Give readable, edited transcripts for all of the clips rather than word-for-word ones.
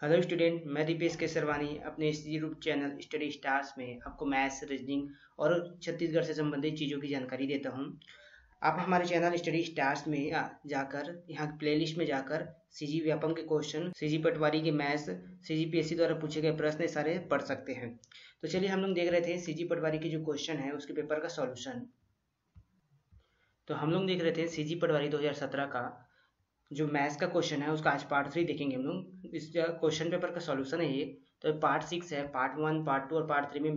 Hello student, मैं दीपेश केसरवानी अपने इस यूट्यूब चैनल स्टडी स्टार्स में आपको मैथ्स, रीजनिंग और छत्तीसगढ़ से संबंधित चीज़ों की जानकारी देता हूं। आप हमारे चैनल स्टडी स्टार्स में जाकर यहाँ प्लेलिस्ट में जाकर सीजी व्यापम के क्वेश्चन, सीजी पटवारी के मैथ्स, सीजीपीएससी द्वारा पूछे गए प्रश्न सारे पढ़ सकते हैं। तो चलिए हम लोग देख रहे थे सीजी पटवारी की जो क्वेश्चन है उसके पेपर का सॉल्यूशन। तो हम लोग देख रहे थे सीजी पटवारी 2017 का जो मैथ्स का क्वेश्चन है उसका आज पार्ट 3 देखेंगे हम लोग। इस क्वेश्चन पेपर का सॉल्यूशन है ये। तो पार्ट 6 है, पार्ट 1, पार्ट 2 और पार्ट 3 में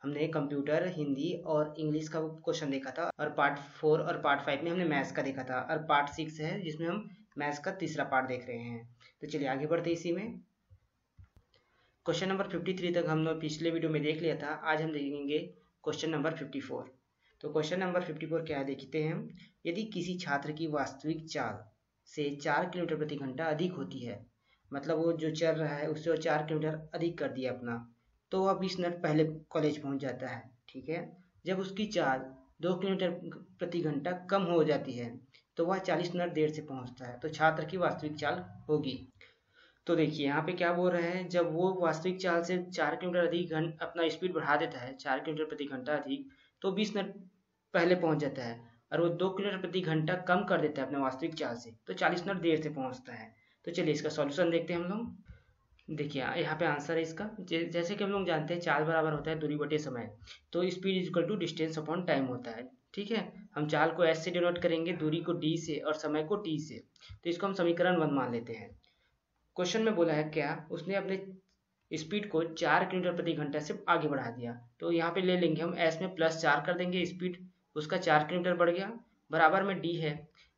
हमने कंप्यूटर, हिंदी और इंग्लिश का क्वेश्चन देखा था, और पार्ट 4 और पार्ट 5 में हमने मैथ्स का देखा था, और पार्ट 6 है जिसमें हम मैथ्स का तीसरा पार्ट देख रहे हैं। तो चलिए आगे बढ़ते इसी में। क्वेश्चन नंबर 53 तक हम लोग पिछले वीडियो में देख लिया था। आज हम देखेंगे क्वेश्चन नंबर 54। तो क्वेश्चन नंबर 54 क्या है देखते हैं हम। यदि किसी छात्र की वास्तविक चाल से 4 किलोमीटर प्रति घंटा अधिक होती है, मतलब वो जो चल रहा है उससे वो 4 किलोमीटर अधिक कर दिया अपना, तो वह 20 मिनट पहले कॉलेज पहुंच जाता है। ठीक है। जब उसकी चाल 2 किलोमीटर प्रति घंटा कम हो जाती है तो वह 40 मिनट देर से पहुंचता है, तो छात्र की वास्तविक चाल होगी। तो देखिए यहाँ पे क्या बोल रहे हैं, जब वो वास्तविक चाल से 4 किलोमीटर अधिक अपना स्पीड बढ़ा देता है 4 किलोमीटर प्रति घंटा अधिक, तो 20 मिनट पहले पहुंच जाता है। और वो 2 किलोमीटर प्रति घंटा कम कर देता है अपने वास्तविक चाल से, तो 40 मिनट देर से पहुंचता है। तो चलिए इसका सॉल्यूशन देखते हैं हम लोग। देखिए यहाँ पे आंसर है इसका। जैसे कि हम लोग जानते हैं चाल बराबर होता है दूरी बटे समय, तो speed is equal to distance upon time होता है। ठीक है। हम चाल को एस से डिनोट करेंगे, दूरी को डी से और समय को टी से। तो इसको हम समीकरण 1 मान लेते हैं। क्वेश्चन में बोला है क्या, उसने अपने स्पीड को 4 किलोमीटर प्रति घंटा से आगे बढ़ा दिया। तो यहाँ पे ले लेंगे हम एस में +4 कर देंगे, स्पीड उसका 4 किलोमीटर बढ़ गया, बराबर में डी है।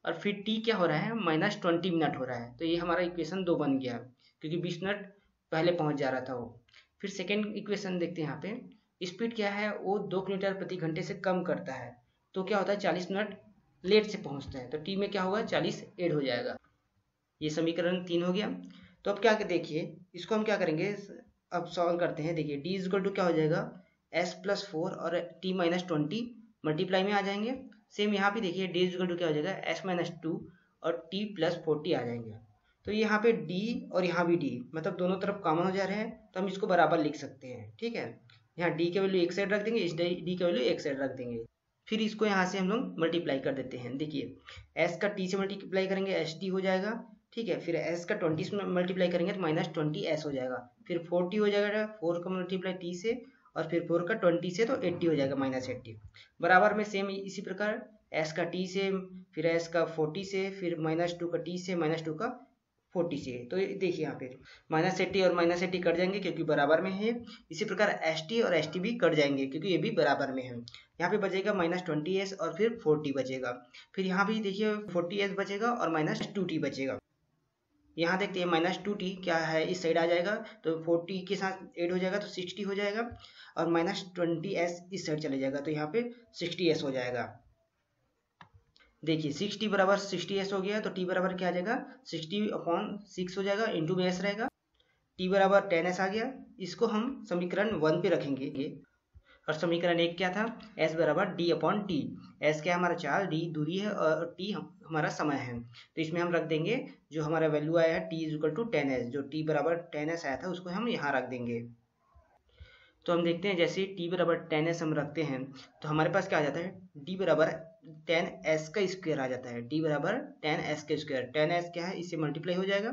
और फिर टी क्या हो रहा है, -20 मिनट हो रहा है। तो ये हमारा इक्वेशन 2 बन गया, क्योंकि 20 मिनट पहले पहुंच जा रहा था वो। फिर सेकेंड इक्वेशन देखते हैं। यहाँ पे स्पीड क्या है, वो 2 किलोमीटर प्रति घंटे से कम करता है, तो क्या होता है 40 मिनट लेट से पहुंचता है। तो टी में क्या होगा, 40 ऐड हो जाएगा। ये समीकरण 3 हो गया। तो अब क्या देखिए, इसको हम क्या करेंगे, अब सॉल्व करते हैं। देखिए डी इज इक्वल टू क्या हो जाएगा, s+4 और t-20 मल्टीप्लाई में आ जाएंगे। सेम यहाँ पे देखिए डी इज इक्वल टू क्या हो जाएगा, s-2 और t+40 आ जाएंगे। तो यहाँ पे d और यहाँ भी d, मतलब दोनों तरफ कॉमन हो जा रहे हैं, तो हम इसको बराबर लिख सकते हैं। ठीक है। यहाँ d के वैल्यू एक साइड रख देंगे, इस d के वैल्यू एक साइड रख देंगे। फिर इसको यहाँ से हम लोग मल्टीप्लाई कर देते हैं। देखिए s का t से मल्टीप्लाई करेंगे st हो जाएगा। ठीक है। फिर s का 20 से मल्टीप्लाई करेंगे तो -20s हो जाएगा। फिर 40 हो जाएगा, 4 का मल्टीप्लाई t से, और फिर 4 का 20 से तो 80 हो जाएगा, -80 बराबर में। सेम इसी प्रकार s का t से, फिर s का 40 से, फिर -2 का t से, -2 का 40 से। तो देखिए यहाँ पे -80 और -80 कट जाएंगे क्योंकि बराबर में है। इसी प्रकार st और st भी कट जाएंगे क्योंकि ये भी बराबर में है। यहाँ पे बचेगा -20s और फिर 40 बचेगा। फिर यहाँ भी देखिए 40s बचेगा और -2t बचेगा। यहाँ देखते हैं -2t क्या है, इस साइड आ जाएगा तो 40 के साथ ऐड हो जाएगा तो 60 हो जाएगा, और -20s इस साइड चले जाएगा तो यहाँ पे 60s हो जाएगा। देखिए 60 बराबर 60s हो गया, तो t बराबर क्या आ जाएगा, 60/6 हो जाएगा, इंटू में s रहेगा। t बराबर 10s आ गया। इसको हम समीकरण 1 पे रखेंगे। और समीकरण 1 क्या था, s बराबर d/t। s क्या हमारा चाल, d दूरी है और t हमारा समय है। तो इसमें हम रख देंगे जो हमारा वैल्यू आया है t = 10s, जो t बराबर 10s आया था उसको हम यहाँ रख देंगे। तो हम देखते हैं जैसे t बराबर 10s हम रखते हैं तो हमारे पास क्या आ जाता है, d बराबर 10s का स्क्वायर आ जाता है। d बराबर 10s का स्क्वायर, 10s क्या है इससे मल्टीप्लाई हो जाएगा,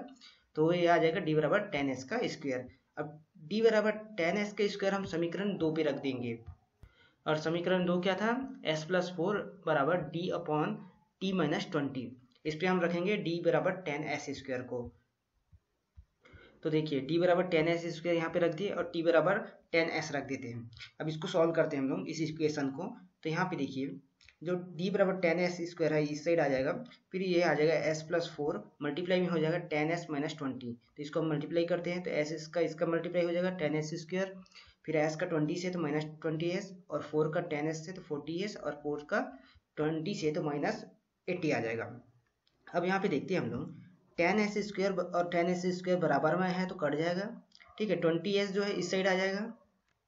तो ये आ जाएगा d बराबर 10s का स्क्वायर। अब d बराबर 10s का स्क्वायर हम समीकरण 2 पे रख देंगे। और समीकरण 2 क्या था, s+4 बराबर d/t-20। इस पे हम रखेंगे d बराबर 10s² को। तो देखिए d बराबर 10s² यहाँ पे रख दिए और t बराबर 10s रख देते हैं। अब इसको सॉल्व करते हैं हम लोग इस इक्वेशन को। तो यहाँ पे देखिए जो d बराबर 10s² है इस साइड आ जाएगा, फिर ये आ जाएगा s+4 मल्टीप्लाई में हो जाएगा 10s-20। तो इसको हम मल्टीप्लाई करते हैं तो s इसका मल्टीप्लाई हो जाएगा 10s², फिर s का 20 से तो -20s, और 4 का 10s से तो 40s, और 4 का 20 से तो -80 आ जाएगा। अब यहाँ पे देखते हैं हम लोग 10s² और 10s² बराबर में है तो कट जाएगा। ठीक है। 20s जो है इस साइड आ जाएगा,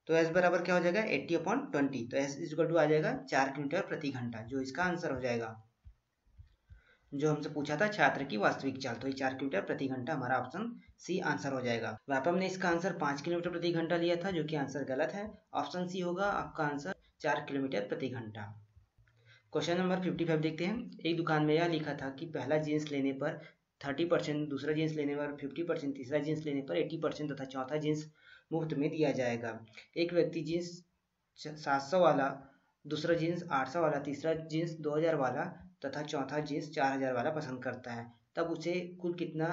तो s बराबर क्या हो जाएगा 80/20। तो s = आ जाएगा 4 किलोमीटर प्रति घंटा, जो इसका आंसर हो जाएगा। जो हमसे पूछा था छात्र की वास्तविक चाल, तो ये 4 किलोमीटर प्रति घंटा हमारा ऑप्शन सी आंसर हो जाएगा। व्यापम ने इसका आंसर 5 किलोमीटर प्रति घंटा लिया था, जो कि आंसर गलत है। ऑप्शन सी होगा आपका आंसर 4 किलोमीटर प्रति घंटा। क्वेश्चन नंबर 55 देखते हैं। एक दुकान में यह लिखा था कि पहला जींस लेने पर 30%, दूसरा जींस लेने पर 50%, तीसरा जींस लेने पर 80% तथा चौथा जींस मुफ्त में दिया जाएगा। एक व्यक्ति जींस 700 वाला, दूसरा जींस 800 वाला, तीसरा जींस 2000 वाला तथा चौथा जींस 4000 वाला पसंद करता है, तब उसे कुल कितना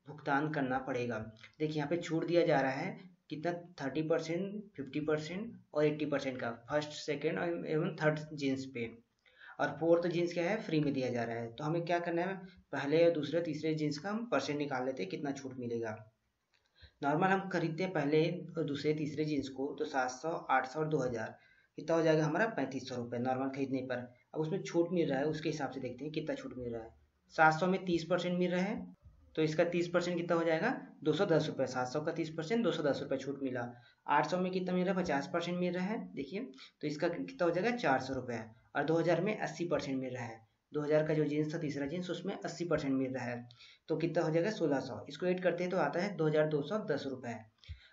भुगतान करना पड़ेगा। देखिए यहाँ पे छूट दिया जा रहा है कितना, 30%, 50% और 80% का फर्स्ट, सेकेंड एवं थर्ड जींस पे, और फोर्थ जींस क्या है, फ्री में दिया जा रहा है। तो हमें क्या करना है, पहले और दूसरे तीसरे जींस का हम परसेंट निकाल लेते हैं कितना छूट मिलेगा। नॉर्मल हम खरीदते हैं पहले और दूसरे तीसरे जींस को, तो 700, 800 और 2000, कितना हो जाएगा हमारा 3500 रुपये नॉर्मल खरीदने पर। अब उसमें छूट मिल रहा है, उसके हिसाब से देखते हैं कितना छूट मिल रहा है। 700 में 30% मिल रहा है, तो इसका 30% कितना हो जाएगा 210 रुपये। 700 का 30% 210 रुपये छूट मिला। 800 में कितना मिल रहा है, 50% मिल रहा है, देखिए, तो इसका कितना हो जाएगा 400 रुपये। और 2000 में 80% मिल रहा है, 2000 का जो जींस था तीसरा जींस, उसमें 80% मिल रहा है, तो कितना हो जाएगा 1600। इसको ऐड करते हैं तो आता है 2210 रुपये।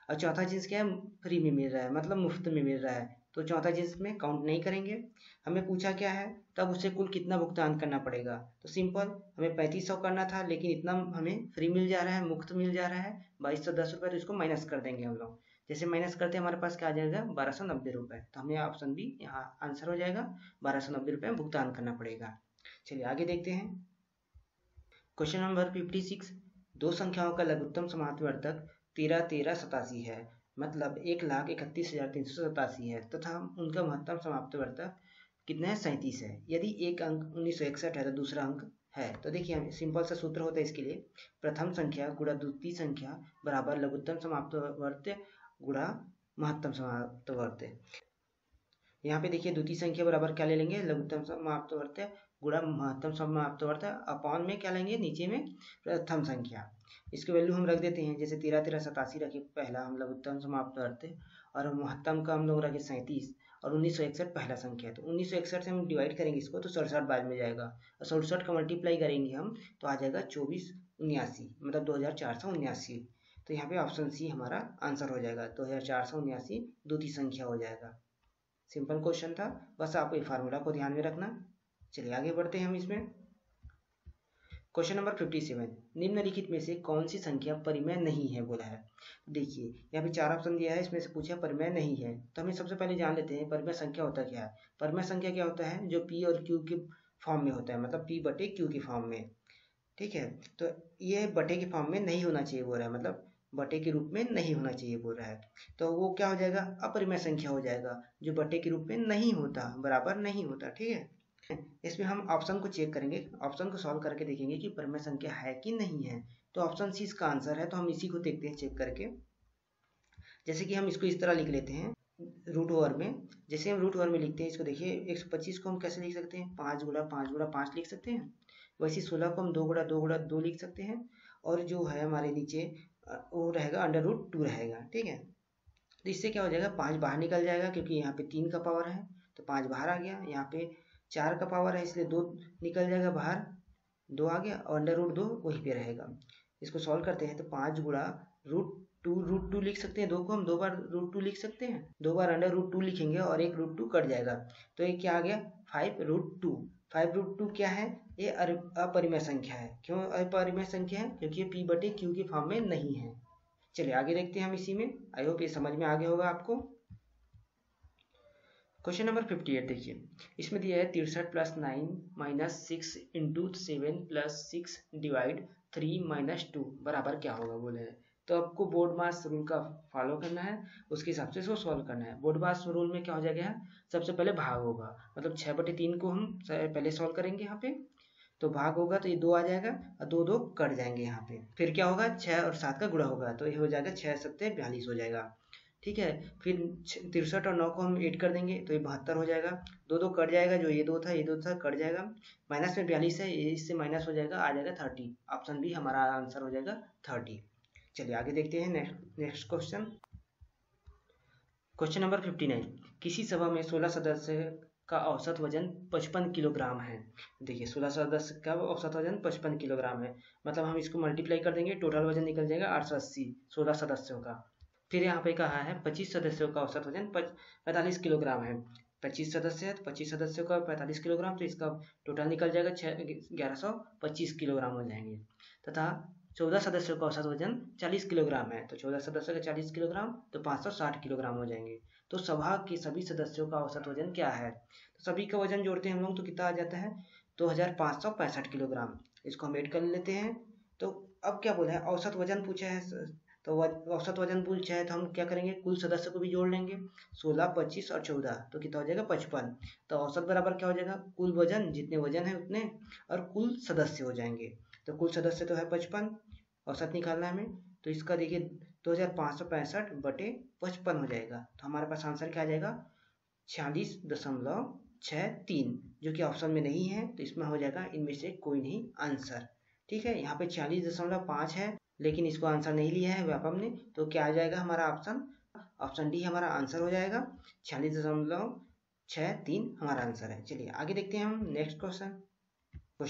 और चौथा जींस क्या है, फ्री में मिल रहा है, मतलब मुफ्त में मिल रहा है, तो चौथा जींस में काउंट नहीं करेंगे। हमें पूछा क्या है, तब उसे कुल कितना भुगतान करना पड़ेगा। तो सिंपल, हमें 3500 करना था, लेकिन इतना हमें फ्री मिल जा रहा है, मुफ्त मिल जा रहा है 2210 रुपये, तो इसको माइनस कर देंगे हम लोग। जैसे माइनस करते हैं हमारे पास क्या आ जाएगा 1290 रुपये, तो हमें ऑप्शन बी यहाँ आंसर हो जाएगा, 1290 रुपये भुगतान करना पड़ेगा। चलिए आगे देखते हैं। Question number 56। दो संख्याओं का लघुत्तम समाप्तवर्तक 131387 है, मतलब 1,31,387 है, तथा उनका महत्तम समाप्तवर्तक कितना है, 37 है। यदि एक अंक 1961 है तो दूसरा अंक है। तो देखिए हम सिंपल सा सूत्र होता है इसके लिए, प्रथम संख्या गुणा द्वितीय संख्या बराबर लघुत्तम समाप्तवर्त गुणा महत्तम समाप्तवर्त। यहाँ पे देखिए द्वितीय संख्या बराबर क्या ले लेंगे, लघुत्तम समाप्तवर्त गुणा महत्तम समाप्तवर्त, अपॉन में क्या लेंगे, नीचे में प्रथम संख्या। इसकी वैल्यू हम रख देते हैं, जैसे 131387 रखे पहला हम लघुत्तम समाप्तवर्त, और महत्तम का हम लोग रखे 37, और 1961 पहला संख्या है, तो 1961 से हम डिवाइड करेंगे इसको तो 67 बाद में जाएगा, और 67 का मल्टीप्लाई करेंगे हम तो आ जाएगा 2479, मतलब 2479। तो यहाँ पे ऑप्शन सी हमारा आंसर हो जाएगा, 2479 द्वितीय संख्या हो जाएगा। सिंपल क्वेश्चन था, बस आपको ये फार्मूला को ध्यान में रखना। चलिए आगे बढ़ते हैं हम इसमें। Question number 57। निम्नलिखित में से कौन सी संख्या परिमेय नहीं है बोला है। देखिए यहाँ पे 4 ऑप्शन दिया है, इसमें से पूछा परिमेय नहीं है, तो हमें सबसे पहले जान लेते हैं परिमेय संख्या होता क्या है। परिमेय संख्या क्या होता है, जो पी और क्यू के फॉर्म में होता है, मतलब पी बटे क्यू के फॉर्म में, ठीक है। तो ये बटे के फॉर्म में नहीं होना चाहिए बोल रहा है, मतलब बटे के रूप में नहीं होना चाहिए बोल रहा है, तो वो क्या हो जाएगा, अपरिमेय संख्या हो जाएगा, जो बटे के रूप में नहीं होता, बराबर नहीं होता, ठीक है। इसमें हम ऑप्शन को चेक करेंगे, ऑप्शन को सॉल्व करके देखेंगे कि परिमेय संख्या है कि नहीं है, तो ऑप्शन सी इसका आंसर है। तो हम इसी को देखते हैं चेक करके। जैसे कि हम इसको इस तरह लिख लेते हैं रूट ओवर में, जैसे हम रूट ओवर में लिखते हैं इसको, देखिए 125 को हम कैसे लिख सकते हैं, 5 गुणा 5 गुणा 5 लिख सकते हैं। वैसे 16 को हम 2 गुणा 2 गुणा 2 लिख सकते हैं, और जो है हमारे नीचे वो रहेगा अंडर रूट 2 रहेगा, ठीक है। तो इससे क्या हो जाएगा, 5 बाहर निकल जाएगा, क्योंकि यहाँ पे 3 का पावर है तो 5 बाहर आ गया। यहाँ पे 4 का पावर है इसलिए 2 निकल जाएगा बाहर, 2 आ गया, और अंडर रूट 2 वहीं पे रहेगा। इसको सॉल्व करते हैं तो 5 गुणा रूट टू लिख सकते हैं, 2 को हम 2 बार रूट 2 लिख सकते हैं, 2 बार अंडर रूट 2 लिखेंगे और एक रूट 2 कट जाएगा, तो ये क्या आ गया 5√2। 5√2 क्या है, ये अपरिमेय संख्या है। क्यों अपरिमेय संख्या है, क्योंकि ये पी बटे क्यू के फॉर्म में नहीं है। चलिए आगे देखते हैं हम इसी में, आई होप ये समझ में आ गया होगा आपको। क्वेश्चन नंबर 58 देखिए, इसमें दिया है 63 + 9 - 6 × 7 + 6 / 3 - 2 बराबर क्या होगा बोले हैं। तो आपको बोर्ड मास रूल का फॉलो करना है, उसके हिसाब से इसको सॉल्व करना है। बोर्ड मास रूल में क्या हो जाएगा, सबसे पहले भाग होगा, मतलब 6/3 को हम पहले सॉल्व करेंगे यहाँ पे, तो भाग होगा तो ये 2 आ जाएगा, और 2 2 कट जाएंगे यहाँ पे, फिर क्या होगा 6 और 7 का गुणा होगा, तो ये हो जाएगा 6 7 42 हो जाएगा, ठीक है। फिर 63 और 9 को हम ऐड कर देंगे तो ये 72 हो जाएगा, 2 2 कट जाएगा, जो ये 2 था ये 2 था कट जाएगा, माइनस में 42 है, इससे माइनस हो जाएगा, आ जाएगा 30। ऑप्शन बी हमारा आंसर हो जाएगा 30। चलिए आगे देखते हैं नेक्स्ट क्वेश्चन। Question number 59। किसी सभा में 16 सदस्य का औसत वजन 55 किलोग्राम है। देखिए 16 सदस्य का औसत वजन 55 किलोग्राम है, मतलब हम इसको मल्टीप्लाई कर देंगे, टोटल वजन निकल जाएगा 880 16 सदस्यों का। फिर यहाँ पे कहा है 25 सदस्यों का औसत वजन 45 किलोग्राम है। 25 सदस्य है तो 25 सदस्यों का 45 किलोग्राम, तो इसका टोटल निकल जाएगा 1125 किलोग्राम हो जाएंगे। तथा 14 सदस्यों का औसत वजन 40 किलोग्राम है, तो 14 सदस्यों का 40 किलोग्राम तो 560 किलोग्राम हो जाएंगे। तो सभा के सभी सदस्यों का औसत वजन क्या है, तो सभी का वजन जोड़ते हैं हम लोग तो कितना आ जाता है 2565 किलोग्राम। इसको हम ऐड कर लेते हैं। तो अब क्या बोला है, औसत वजन पूछा है, तो औसत वजन पूछा है तो हम क्या करेंगे, कुल सदस्य को भी जोड़ लेंगे, 16 25 और 14 तो कितना हो जाएगा 55। तो औसत बराबर क्या हो जाएगा, कुल वजन, जितने वजन है उतने और कुल सदस्य हो जाएंगे। तो कुल सदस्य तो है 55, औसत निकालना है हमें, तो इसका देखिए 2565/55 हो जाएगा। तो हमारे पास आंसर क्या आ जाएगा 46.63, जो कि ऑप्शन में नहीं है, तो इसमें हो जाएगा इनमें से कोई नहीं आंसर। ठीक है, यहाँ पे 46.5 है, लेकिन इसको आंसर नहीं लिया है व्यापम ने, तो क्या आ जाएगा हमारा ऑप्शन डी हमारा आंसर हो जाएगा। 46.63 हमारा आंसर है। चलिए आगे देखते हैं हम नेक्स्ट क्वेश्चन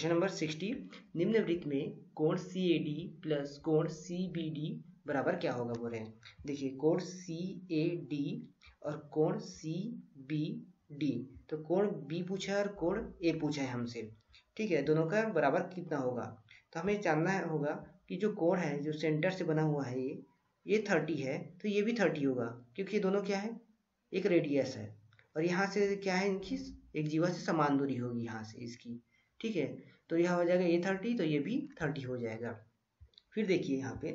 नंबर 60। निम्न वृत्त में कोण CAD प्लस कोण CBD बराबर क्या होगा बोल रहे हैं। देखिए कोण CAD और कोण CBD, तो कोण B पूछा है और कोण A पूछा है हमसे। ठीक है, दोनों का बराबर कितना होगा, तो हमें जानना होगा कि जो कोण है, जो सेंटर से बना हुआ है ये 30 है, तो ये भी 30 होगा, क्योंकि ये दोनों क्या है, एक रेडियस है, और यहाँ से क्या है, इनकी एक जीवा से समान दूरी होगी यहाँ से इसकी। ठीक है, तो यह हो जाएगा ये 30, तो ये भी 30 हो जाएगा। फिर देखिए यहाँ पे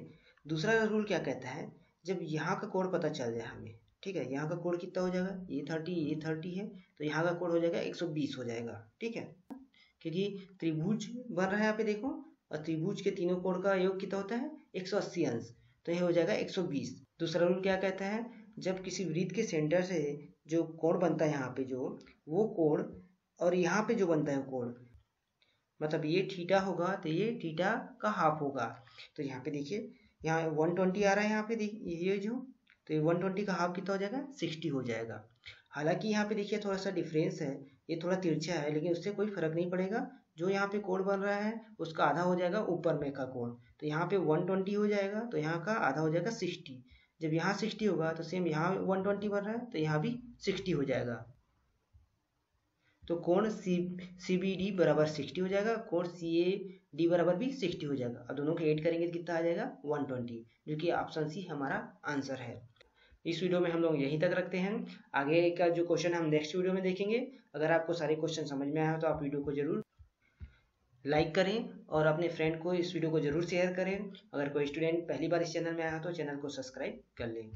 दूसरा रूल क्या कहता है, जब यहाँ का कोण पता चल जाए हमें, ठीक है, यहाँ का कोण कितना हो जाएगा, ये 30 है, तो यहाँ का कोण हो जाएगा 120 हो जाएगा। ठीक है, क्योंकि त्रिभुज बन रहा है यहाँ पे देखो, और त्रिभुज के तीनों कोण का योग कितना होता है 180 अंश, तो ये हो जाएगा 120। दूसरा रूल क्या कहता है, जब किसी वृत्त के सेंटर से जो कोण बनता है यहाँ पे जो, वो कोण और यहाँ पे जो बनता है कोण, मतलब ये थीटा होगा तो ये थीटा का हाफ होगा। तो यहाँ पे देखिए यहाँ 120 आ रहा है यहाँ पे ये जो, तो ये 120 का हाफ कितना हो जाएगा 60 हो जाएगा। हालांकि यहाँ पे देखिए थोड़ा सा डिफरेंस है, ये थोड़ा तिरछा है, लेकिन उससे कोई फर्क नहीं पड़ेगा। जो यहाँ पे कोण बन रहा है उसका आधा हो जाएगा ऊपर में का कोण, तो यहाँ पे 120 हो जाएगा, तो यहाँ का आधा हो जाएगा 60। जब यहाँ 60 होगा तो सेम यहाँ 120 बन रहा है, तो यहाँ भी 60 हो जाएगा। तो कोण CBD बराबर 60 हो जाएगा, कोण CAD बराबर भी 60 हो जाएगा। अब दोनों को ऐड करेंगे तो कितना आ जाएगा 120, जो कि ऑप्शन सी हमारा आंसर है। इस वीडियो में हम लोग यहीं तक रखते हैं। आगे का जो क्वेश्चन हम नेक्स्ट वीडियो में देखेंगे। अगर आपको सारे क्वेश्चन समझ में आया हो तो आप वीडियो को जरूर लाइक करें और अपने फ्रेंड को इस वीडियो को जरूर शेयर करें। अगर कोई स्टूडेंट पहली बार इस चैनल में आया हो तो चैनल को सब्सक्राइब कर लें।